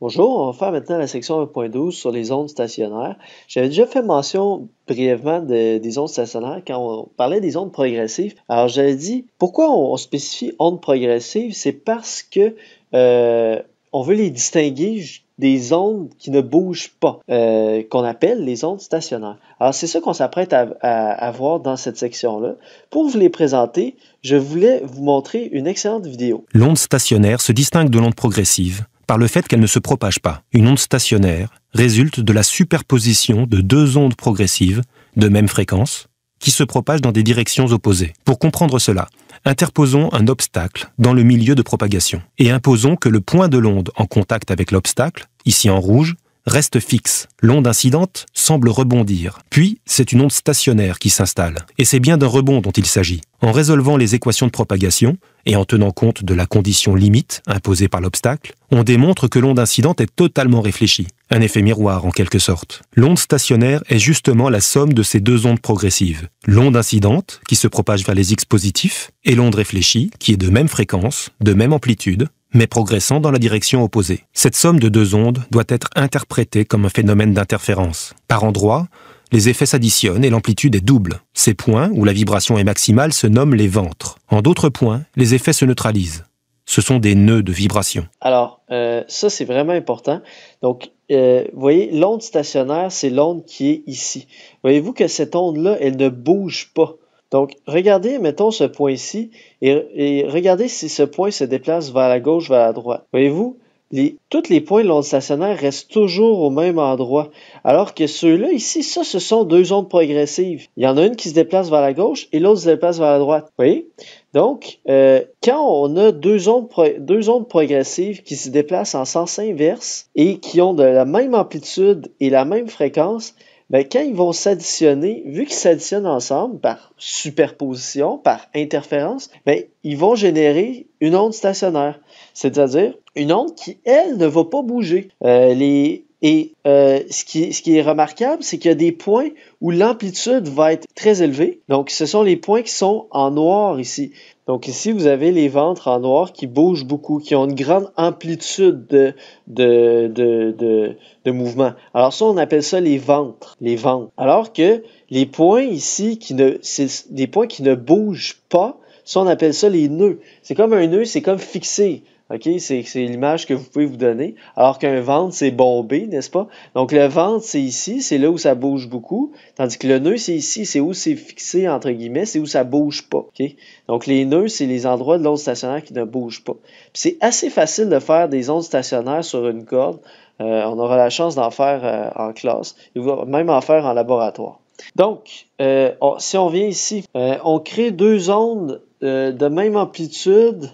Bonjour, on va faire maintenant la section 1.12 sur les ondes stationnaires. J'avais déjà fait mention brièvement des ondes stationnaires quand on parlait des ondes progressives. Alors j'avais dit, pourquoi on spécifie ondes progressives? C'est parce que on veut les distinguer des ondes qui ne bougent pas, qu'on appelle les ondes stationnaires. Alors c'est ça qu'on s'apprête à voir dans cette section-là. Pour vous les présenter, je voulais vous montrer une excellente vidéo. L'onde stationnaire se distingue de l'onde progressive par le fait qu'elle ne se propage pas. Une onde stationnaire résulte de la superposition de deux ondes progressives de même fréquence qui se propagent dans des directions opposées. Pour comprendre cela, interposons un obstacle dans le milieu de propagation et imposons que le point de l'onde en contact avec l'obstacle, ici en rouge, reste fixe. L'onde incidente semble rebondir. Puis, c'est une onde stationnaire qui s'installe. Et c'est bien d'un rebond dont il s'agit. En résolvant les équations de propagation, et en tenant compte de la condition limite imposée par l'obstacle, on démontre que l'onde incidente est totalement réfléchie. Un effet miroir en quelque sorte. L'onde stationnaire est justement la somme de ces deux ondes progressives. L'onde incidente, qui se propage vers les X positifs, et l'onde réfléchie, qui est de même fréquence, de même amplitude, mais progressant dans la direction opposée. Cette somme de deux ondes doit être interprétée comme un phénomène d'interférence. Par endroits, les effets s'additionnent et l'amplitude est double. Ces points, où la vibration est maximale, se nomment les ventres. En d'autres points, les effets se neutralisent. Ce sont des nœuds de vibration. Alors, ça, c'est vraiment important. Donc, vous voyez, l'onde stationnaire, c'est l'onde qui est ici. Voyez-vous que cette onde-là, elle ne bouge pas. Donc, regardez, mettons ce point-ci, et regardez si ce point se déplace vers la gauche, vers la droite. Voyez-vous, tous les points de l'onde stationnaire restent toujours au même endroit. Alors que ceux-là, ici, ça, ce sont deux ondes progressives. Il y en a une qui se déplace vers la gauche et l'autre se déplace vers la droite. Vous voyez? Donc, quand on a deux ondes progressives qui se déplacent en sens inverse et qui ont de la même amplitude et la même fréquence, ben, quand ils vont s'additionner, vu qu'ils s'additionnent ensemble par superposition, par interférence, ben, ils vont générer une onde stationnaire. C'est-à-dire une onde qui, elle, ne va pas bouger. Ce qui est remarquable, c'est qu'il y a des points où l'amplitude va être très élevée. Donc, ce sont les points qui sont en noir ici. Donc ici, vous avez les ventres en noir qui bougent beaucoup, qui ont une grande amplitude de mouvement. Alors ça, on appelle ça les ventres. Alors que les points ici, c'est des points qui ne bougent pas, ça, on appelle ça les nœuds. C'est comme un nœud, c'est comme fixé. OK, c'est l'image que vous pouvez vous donner. Alors qu'un ventre, c'est bombé, n'est-ce pas? Donc, le ventre, c'est ici, c'est là où ça bouge beaucoup. Tandis que le nœud, c'est ici, c'est où c'est fixé, entre guillemets, c'est où ça bouge pas. OK? Donc, les nœuds, c'est les endroits de l'onde stationnaire qui ne bougent pas. C'est assez facile de faire des ondes stationnaires sur une corde. On aura la chance d'en faire en classe, et même en faire en laboratoire. Donc, si on vient ici, on crée deux ondes de même amplitude,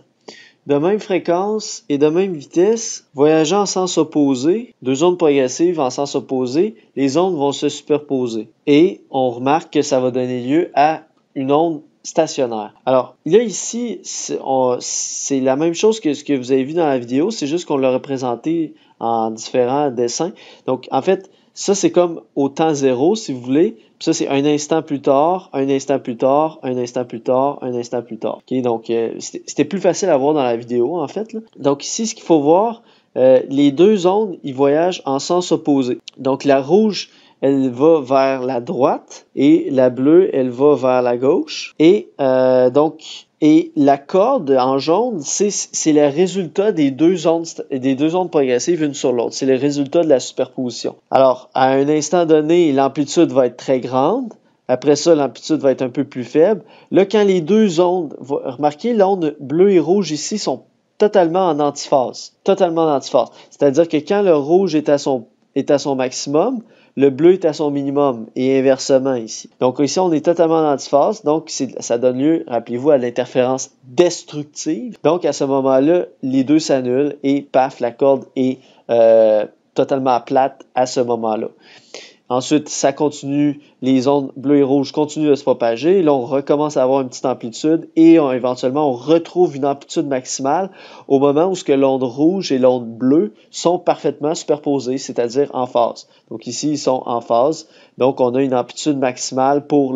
de même fréquence et de même vitesse, voyageant en sens opposé, deux ondes progressives en sens opposé, les ondes vont se superposer. Et on remarque que ça va donner lieu à une onde stationnaire. Alors, là ici, c'est la même chose que ce que vous avez vu dans la vidéo, c'est juste qu'on l'a représenté en différents dessins. Donc, en fait, ça, c'est comme au temps zéro, si vous voulez. Puis ça, c'est un instant plus tard, un instant plus tard, un instant plus tard, un instant plus tard. Okay? Donc, c'était plus facile à voir dans la vidéo, en fait. Là. Donc, ici, ce qu'il faut voir, les deux ondes, ils voyagent en sens opposé. Donc, la rouge, elle va vers la droite et la bleue, elle va vers la gauche. Et la corde en jaune, c'est le résultat des deux ondes progressives une sur l'autre. C'est le résultat de la superposition. Alors, à un instant donné, l'amplitude va être très grande. Après ça, l'amplitude va être un peu plus faible. Là, quand les deux ondes, remarquez, l'onde bleue et rouge ici sont totalement en antiphase. Totalement en antiphase. C'est-à-dire que quand le rouge est à son maximum, le bleu est à son minimum et inversement ici. Donc ici, on est totalement en antiphase, donc ça donne lieu, rappelez-vous, à l'interférence destructive. Donc à ce moment-là, les deux s'annulent et paf, la corde est totalement plate à ce moment-là. Ensuite, ça continue, les ondes bleues et rouges continuent de se propager. Là, on recommence à avoir une petite amplitude et éventuellement, on retrouve une amplitude maximale au moment où l'onde rouge et l'onde bleue sont parfaitement superposées, c'est-à-dire en phase. Donc ici, ils sont en phase. Donc, on a une amplitude maximale pour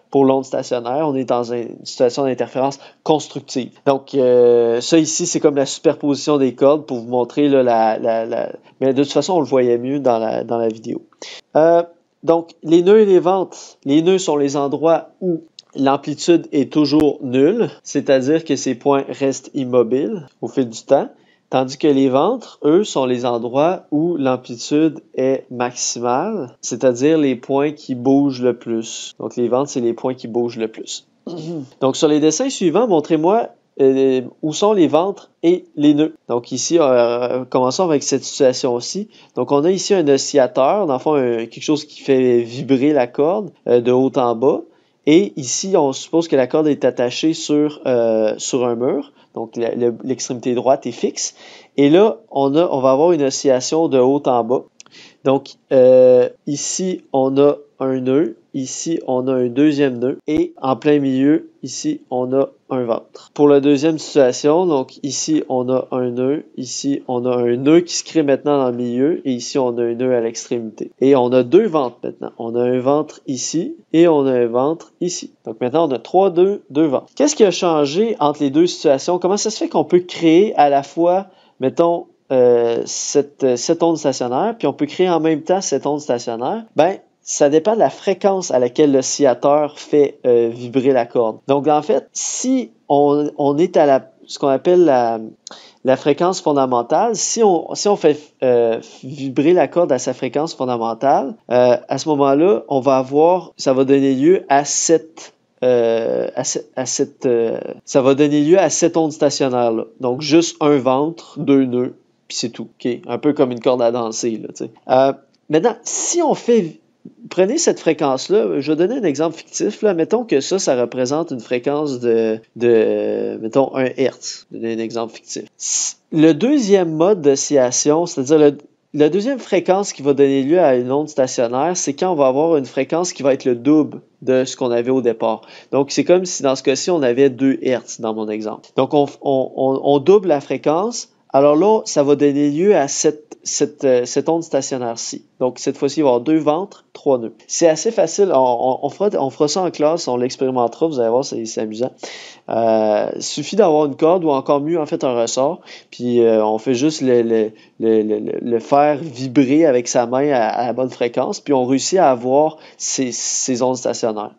pour l'onde stationnaire, on est dans une situation d'interférence constructive. Donc, ça ici, c'est comme la superposition des cordes pour vous montrer là, mais de toute façon, on le voyait mieux dans la vidéo. Donc, les nœuds et les ventres. Les nœuds sont les endroits où l'amplitude est toujours nulle, c'est-à-dire que ces points restent immobiles au fil du temps, tandis que les ventres, eux, sont les endroits où l'amplitude est maximale, c'est-à-dire les points qui bougent le plus. Donc, les ventres, c'est les points qui bougent le plus. Donc, sur les dessins suivants, montrez-moi où sont les ventres et les nœuds. Donc ici, commençons avec cette situation-ci. Donc on a ici un oscillateur, dans le fond, quelque chose qui fait vibrer la corde de haut en bas. Et ici, on suppose que la corde est attachée sur un mur. Donc l'extrémité droite est fixe. Et là, on va avoir une oscillation de haut en bas. Donc ici, on a un nœud. Ici, on a un deuxième nœud. Et en plein milieu, ici, on a un ventre. Pour la deuxième situation, donc ici, on a un nœud. Ici, on a un nœud qui se crée maintenant dans le milieu. Et ici, on a un nœud à l'extrémité. Et on a deux ventres maintenant. On a un ventre ici et on a un ventre ici. Donc maintenant, on a deux ventres. Qu'est-ce qui a changé entre les deux situations? Comment ça se fait qu'on peut créer à la fois, mettons, cette onde stationnaire, puis on peut créer en même temps cette onde stationnaire? Ben, ça dépend de la fréquence à laquelle l'oscillateur fait vibrer la corde. Donc, en fait, si on est à ce qu'on appelle la fréquence fondamentale, si on fait vibrer la corde à sa fréquence fondamentale, à ce moment-là, ça va donner lieu à ça va donner lieu à cette onde stationnaire-là. Donc, juste un ventre, deux nœuds, puis c'est tout. Okay? Un peu comme une corde à danser. Là, maintenant, si on fait... Prenez cette fréquence-là, je vais donner un exemple fictif. Là. Mettons que ça représente une fréquence de mettons, 1 Hz. Je vais donner un exemple fictif. Le deuxième mode d'oscillation, c'est-à-dire la deuxième fréquence qui va donner lieu à une onde stationnaire, c'est quand on va avoir une fréquence qui va être le double de ce qu'on avait au départ. Donc, c'est comme si dans ce cas-ci, on avait 2 Hz dans mon exemple. Donc, on double la fréquence. Alors là, ça va donner lieu à cette onde stationnaire-ci. Donc, cette fois-ci, il va y avoir deux ventres, trois nœuds. C'est assez facile. On fera ça en classe, on l'expérimentera. Vous allez voir, c'est amusant. Il suffit d'avoir une corde ou encore mieux, en fait, un ressort. Puis, on fait juste le faire vibrer avec sa main à la bonne fréquence. Puis, on réussit à avoir ces ondes stationnaires.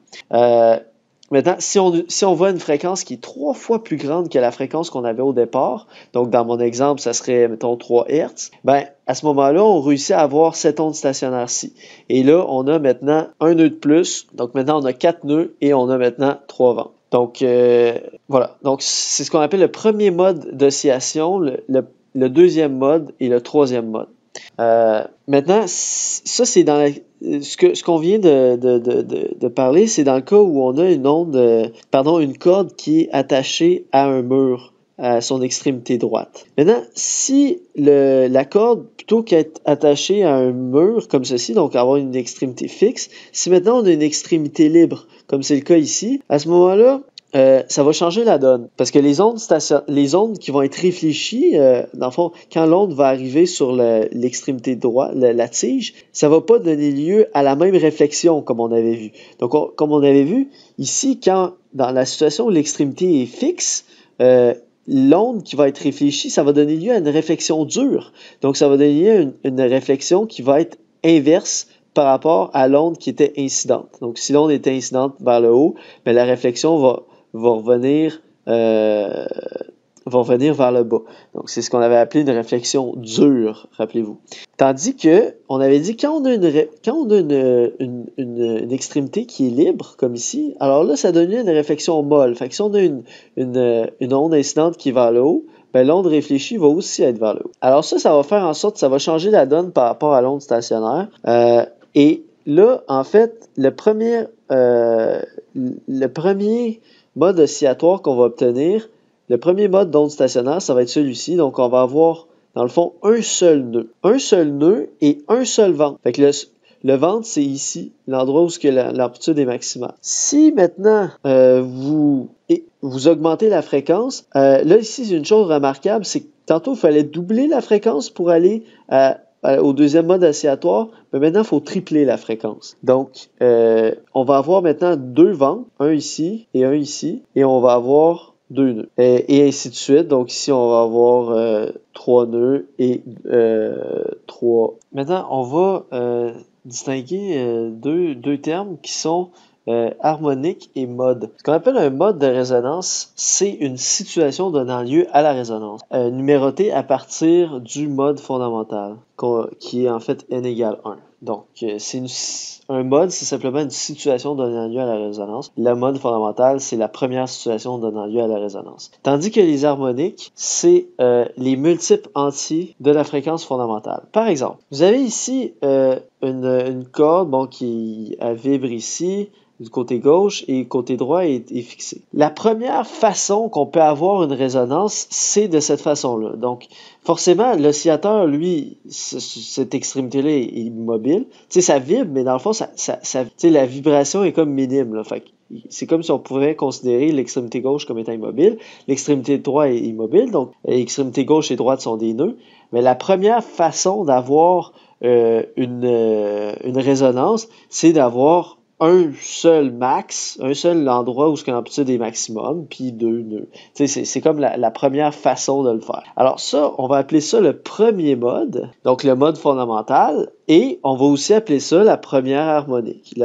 Maintenant, si on voit une fréquence qui est 3 fois plus grande que la fréquence qu'on avait au départ, donc dans mon exemple, ça serait, mettons, 3 Hz, ben, à ce moment-là, on réussit à avoir cette onde stationnaire-ci. Et là, on a maintenant un nœud de plus. Donc maintenant, on a 4 nœuds et on a maintenant 3 ventres. Donc, voilà. Donc, c'est ce qu'on appelle le premier mode d'oscillation, le deuxième mode et le troisième mode. Maintenant, ça, c'est dans ce qu'on vient de parler, c'est dans le cas où on a une corde qui est attachée à un mur à son extrémité droite. Maintenant, si la corde, plutôt qu'être attachée à un mur comme ceci, donc avoir une extrémité fixe, si maintenant on a une extrémité libre, comme c'est le cas ici, à ce moment-là, ça va changer la donne. Parce que les ondes qui vont être réfléchies, dans le fond, quand l'onde va arriver sur l'extrémité droite, la tige, ça va pas donner lieu à la même réflexion comme on avait vu. Donc, comme on avait vu, ici, quand dans la situation où l'extrémité est fixe, l'onde qui va être réfléchie, ça va donner lieu à une réflexion dure. Donc, ça va donner lieu à une réflexion qui va être inverse par rapport à l'onde qui était incidente. Donc, si l'onde était incidente vers le haut, bien, la réflexion va revenir vers le bas. Donc, c'est ce qu'on avait appelé une réflexion dure, rappelez-vous. Tandis que, on avait dit, quand on a une extrémité qui est libre, comme ici, alors là, ça donne une réflexion molle. Fait que si on a une onde incidente qui est vers le haut, ben, l'onde réfléchie va aussi être vers le haut. Alors ça va faire en sorte que ça va changer la donne par rapport à l'onde stationnaire. Et là, en fait, le premier mode oscillatoire qu'on va obtenir, le premier mode d'onde stationnaire, ça va être celui-ci. Donc, on va avoir, dans le fond, un seul nœud. Un seul nœud et un seul ventre. Fait que le ventre, c'est ici, l'endroit où l'amplitude est maximale. Si maintenant, vous augmentez la fréquence, là, ici, une chose remarquable, c'est que tantôt, il fallait doubler la fréquence pour aller à au deuxième mode oscillatoire, mais maintenant, il faut tripler la fréquence. Donc, on va avoir maintenant 2 vents, un ici, et on va avoir 2 nœuds, et ainsi de suite. Donc ici, on va avoir 3 nœuds et 3. Maintenant, on va distinguer deux termes qui sont harmonique et mode. Ce qu'on appelle un mode de résonance, c'est une situation donnant lieu à la résonance, numérotée à partir du mode fondamental, qui est en fait n égale 1. Donc, un mode, c'est simplement une situation donnant lieu à la résonance. Le mode fondamental, c'est la première situation donnant lieu à la résonance. Tandis que les harmoniques, c'est les multiples entiers de la fréquence fondamentale. Par exemple, vous avez ici une corde qui vibre ici, du côté gauche, et côté droit est fixé. La première façon qu'on peut avoir une résonance, c'est de cette façon-là. Donc, forcément, l'oscillateur, lui, cette extrémité-là est immobile. Tu sais, ça vibre, mais dans le fond, tu sais, la vibration est comme minime, là. Fait que c'est comme si on pouvait considérer l'extrémité gauche comme étant immobile, l'extrémité droite est immobile, donc l'extrémité gauche et droite sont des nœuds. Mais la première façon d'avoir une résonance, c'est d'avoir un seul max, un seul endroit où ce qu'on appelle des maximums, puis 2 nœuds. C'est comme la première façon de le faire. Alors ça, on va appeler ça le premier mode, donc le mode fondamental, et on va aussi appeler ça la première harmonique.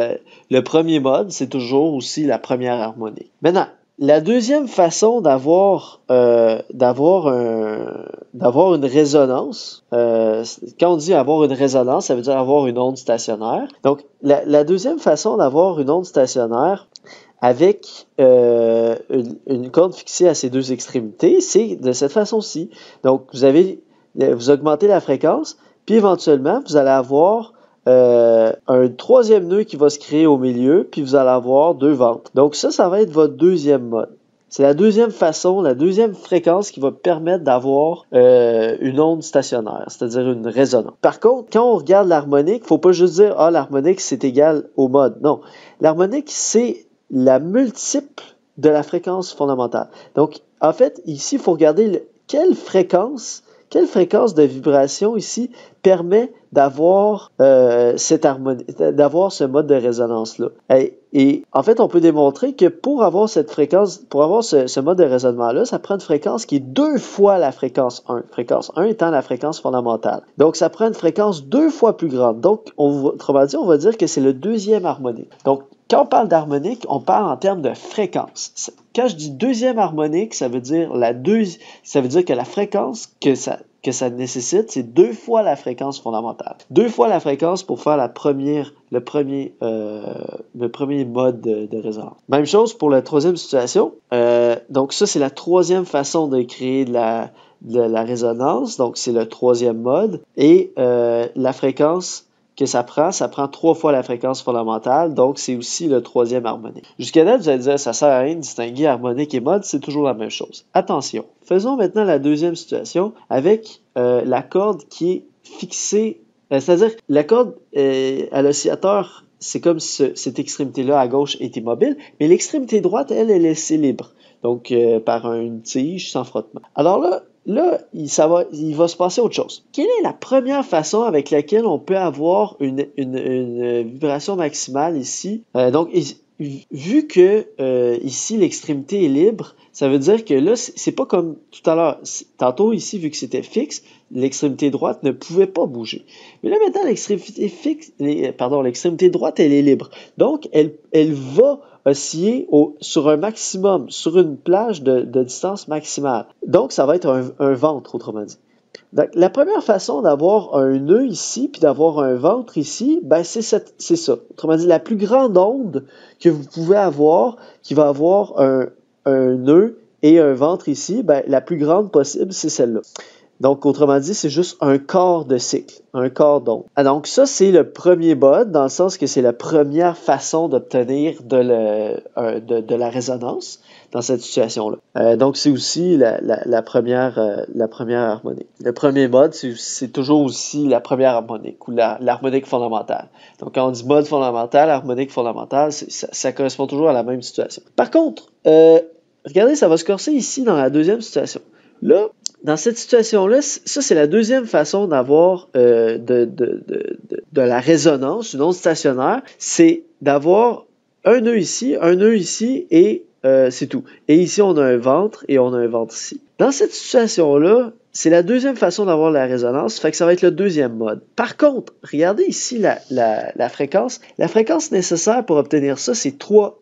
Le premier mode, c'est toujours aussi la première harmonique. Maintenant, la deuxième façon d'avoir une résonance, quand on dit avoir une résonance, ça veut dire avoir une onde stationnaire. Donc, la deuxième façon d'avoir une onde stationnaire avec une corde fixée à ses deux extrémités, c'est de cette façon-ci. Donc, vous augmentez la fréquence, puis éventuellement, vous allez avoir un troisième nœud qui va se créer au milieu, puis vous allez avoir 2 ventes. Donc ça va être votre deuxième mode. C'est la deuxième façon, la deuxième fréquence qui va permettre d'avoir une onde stationnaire, c'est-à-dire une résonance. Par contre, quand on regarde l'harmonique, faut pas juste dire « Ah, l'harmonique, c'est égal au mode ». Non, l'harmonique, c'est la multiple de la fréquence fondamentale. Donc, en fait, ici, il faut regarder quelle fréquence de vibration ici permet d'avoir cette harmonie, d'avoir ce mode de résonance-là. Et en fait, on peut démontrer que pour avoir cette fréquence, pour avoir ce mode de raisonnement-là, ça prend une fréquence qui est 2 fois la fréquence 1. Fréquence 1 étant la fréquence fondamentale. Donc, ça prend une fréquence 2 fois plus grande. Donc, autrement dit, on va dire que c'est le deuxième harmonique. Donc, quand on parle d'harmonique, on parle en termes de fréquence. Quand je dis deuxième harmonique, ça veut dire que la fréquence que ça nécessite, c'est 2 fois la fréquence fondamentale. 2 fois la fréquence pour faire le premier mode de résonance. Même chose pour la troisième situation. Donc ça, c'est la troisième façon de créer de la résonance. Donc c'est le troisième mode. Et la fréquence que ça prend 3 fois la fréquence fondamentale, donc c'est aussi le troisième harmonique. Jusqu'à là, vous allez dire, ça sert à rien de distinguer harmonique et mode, c'est toujours la même chose. Attention, faisons maintenant la deuxième situation avec la corde qui est fixée, c'est-à-dire la corde à l'oscillateur, c'est comme si cette extrémité-là à gauche est immobile, mais l'extrémité droite, elle est laissée libre, donc par une tige sans frottement. Alors là, il va se passer autre chose. Quelle est la première façon avec laquelle on peut avoir une vibration maximale ici? Donc, vu que ici l'extrémité est libre, ça veut dire que là, c'est pas comme tout à l'heure. Tantôt ici, vu que c'était fixe, l'extrémité droite ne pouvait pas bouger. Mais là, maintenant, l'extrémité droite, elle est libre. Donc, elle va osciller sur un maximum, sur une plage de distance maximale. Donc, ça va être un ventre, autrement dit. Donc, la première façon d'avoir un nœud ici, puis d'avoir un ventre ici, ben c'est ça. Autrement dit, la plus grande onde que vous pouvez avoir, qui va avoir un nœud et un ventre ici, ben la plus grande possible, c'est celle-là. Donc, autrement dit, c'est juste un quart de cycle, un quart d'onde. Donc, ça, c'est le premier mode, dans le sens que c'est la première façon d'obtenir de la résonance dans cette situation-là. Donc, c'est aussi la première harmonique. Le premier mode, c'est toujours aussi la première harmonique, ou l'harmonique fondamentale. Donc, quand on dit mode fondamental, harmonique fondamentale, ça correspond toujours à la même situation. Par contre, regardez, ça va se corser ici dans la deuxième situation. Là, dans cette situation-là, ça c'est la deuxième façon d'avoir de la résonance, une onde stationnaire, c'est d'avoir un nœud ici et c'est tout. Et ici, on a un ventre et on a un ventre ici. Dans cette situation-là, c'est la deuxième façon d'avoir la résonance, fait que ça va être le deuxième mode. Par contre, regardez ici la fréquence. La fréquence nécessaire pour obtenir ça, c'est trois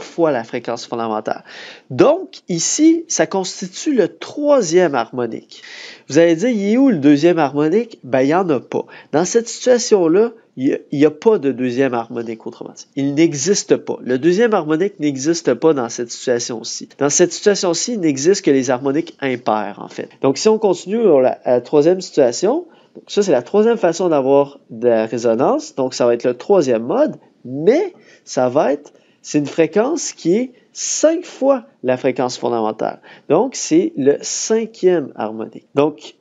fois la fréquence fondamentale. Donc, ici, ça constitue le troisième harmonique. Vous allez dire, il est où le deuxième harmonique? Ben, il n'y en a pas. Dans cette situation-là, il n'y a pas de deuxième harmonique, autrement dit. Il n'existe pas. Le deuxième harmonique n'existe pas dans cette situation-ci. Dans cette situation-ci, il n'existe que les harmoniques impaires, en fait. Donc, si on continue à la troisième situation, donc ça, c'est la troisième façon d'avoir de la résonance. Donc, ça va être le troisième mode, mais c'est une fréquence qui est 5 fois la fréquence fondamentale. Donc, c'est le cinquième harmonique. Donc,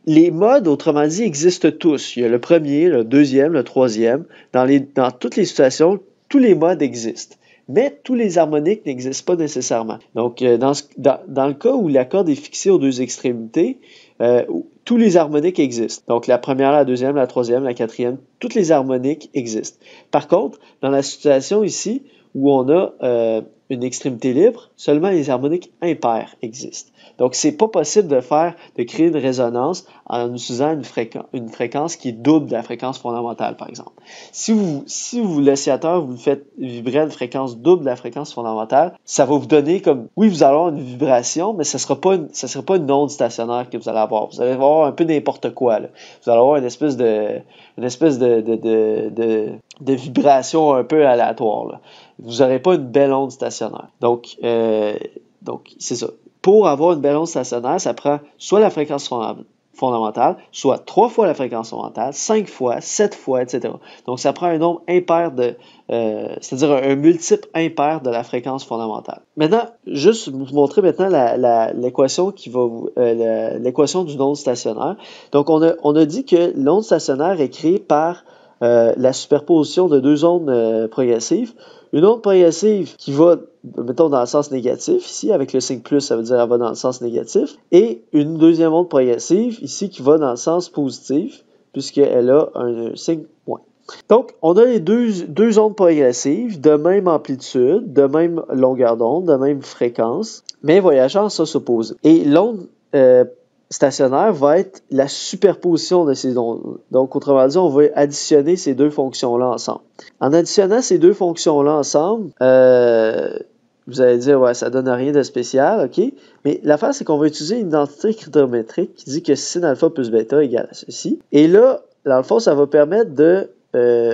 les modes, autrement dit, existent tous. Il y a le premier, le deuxième, le troisième. Dans toutes les situations, tous les modes existent. Mais tous les harmoniques n'existent pas nécessairement. Donc, dans le cas où la corde est fixée aux deux extrémités, tous les harmoniques existent. Donc, la première, la deuxième, la troisième, la quatrième, toutes les harmoniques existent. Par contre, dans la situation ici, où on a une extrémité libre, seulement les harmoniques impaires existent. Donc, c'est pas possible de créer une résonance en utilisant une fréquence qui est double de la fréquence fondamentale, par exemple. Si l'oscillateur, vous le faites vibrer à une fréquence double de la fréquence fondamentale, ça va vous donner oui, vous allez avoir une vibration, mais ça sera pas une onde stationnaire que vous allez avoir. Vous allez avoir un peu n'importe quoi, là. Vous allez avoir une espèce de vibration un peu aléatoire, là. Vous n'aurez pas une belle onde stationnaire. Donc, c'est ça. Pour avoir une belle onde stationnaire, ça prend soit la fréquence fondamentale, soit 3 fois la fréquence fondamentale, 5 fois, 7 fois, etc. Donc, ça prend un nombre impair c'est-à-dire un multiple impair de la fréquence fondamentale. Maintenant, juste vous montrer maintenant l'équation l'équation d'une onde stationnaire. Donc, on a dit que l'onde stationnaire est créée par la superposition de deux ondes progressives. Une onde progressive qui va, mettons, dans le sens négatif, ici, avec le signe plus, ça veut dire qu'elle va dans le sens négatif, et une deuxième onde progressive, ici, qui va dans le sens positif, puisqu'elle a un signe moins. Donc, on a les deux ondes progressives de même amplitude, de même longueur d'onde, de même fréquence, mais voyageant en sens opposé. Et l'onde stationnaire va être la superposition de ces ondes. Donc, autrement dit, on va additionner ces deux fonctions-là ensemble. En additionnant ces deux fonctions-là ensemble, vous allez dire, ouais, ça donne rien de spécial, ok? Mais l'affaire, c'est qu'on va utiliser une identité cryptométrique qui dit que sin alpha plus bêta égale à ceci. Et là, dans le fond, ça va permettre de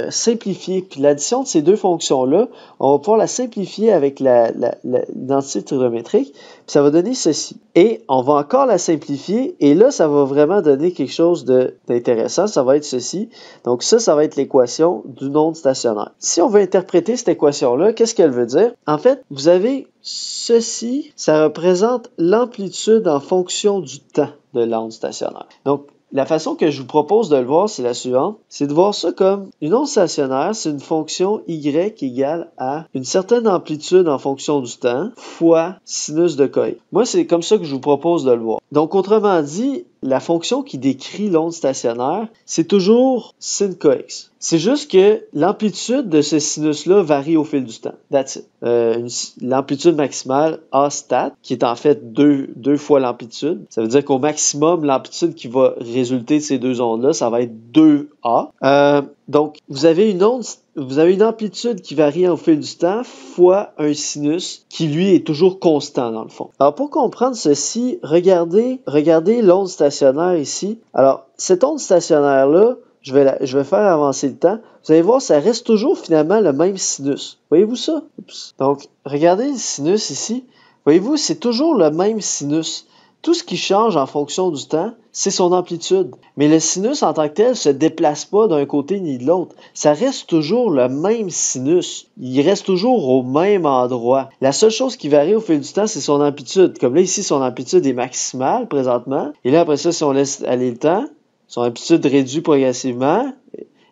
simplifier. Puis l'addition de ces deux fonctions-là, on va pouvoir la simplifier avec l'identité trigonométrique, puis ça va donner ceci. Et on va encore la simplifier, et là, ça va vraiment donner quelque chose d'intéressant. Ça va être ceci. Donc ça va être l'équation d'une onde stationnaire. Si on veut interpréter cette équation-là, qu'est-ce qu'elle veut dire? En fait, vous avez ceci, ça représente l'amplitude en fonction du temps de l'onde stationnaire. Donc, la façon que je vous propose de le voir, c'est la suivante. C'est de voir ça comme une onde stationnaire, c'est une fonction y égale à une certaine amplitude en fonction du temps fois sinus de cox. Moi, c'est comme ça que je vous propose de le voir. Donc, autrement dit, la fonction qui décrit l'onde stationnaire, c'est toujours sin cox. C'est juste que l'amplitude de ce sinus-là varie au fil du temps. That's it. L'amplitude maximale A stat, qui est en fait deux fois l'amplitude. Ça veut dire qu'au maximum, l'amplitude qui va résulter de ces deux ondes-là, ça va être 2A. Donc, vous avez une amplitude qui varie au fil du temps fois un sinus qui, lui, est toujours constant, dans le fond. Alors, pour comprendre ceci, regardez l'onde stationnaire ici. Alors, cette onde stationnaire-là, je vais faire avancer le temps. Vous allez voir, ça reste toujours finalement le même sinus. Voyez-vous ça? Oups. Donc, regardez le sinus ici. Voyez-vous, c'est toujours le même sinus. Tout ce qui change en fonction du temps, c'est son amplitude. Mais le sinus en tant que tel se déplace pas d'un côté ni de l'autre. Ça reste toujours le même sinus. Il reste toujours au même endroit. La seule chose qui varie au fil du temps, c'est son amplitude. Comme là, ici, son amplitude est maximale présentement. Et là, après ça, si on laisse aller le temps, son amplitude réduit progressivement.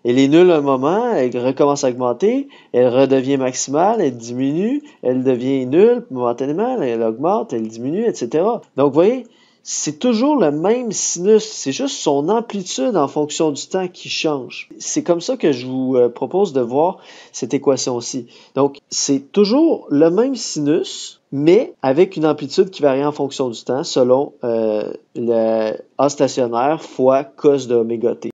Elle est nulle un moment, elle recommence à augmenter, elle redevient maximale, elle diminue, elle devient nulle momentanément, elle augmente, elle diminue, etc. Donc, vous voyez, c'est toujours le même sinus, c'est juste son amplitude en fonction du temps qui change. C'est comme ça que je vous propose de voir cette équation-ci. Donc, c'est toujours le même sinus, mais avec une amplitude qui varie en fonction du temps selon le A stationnaire fois cos de oméga t.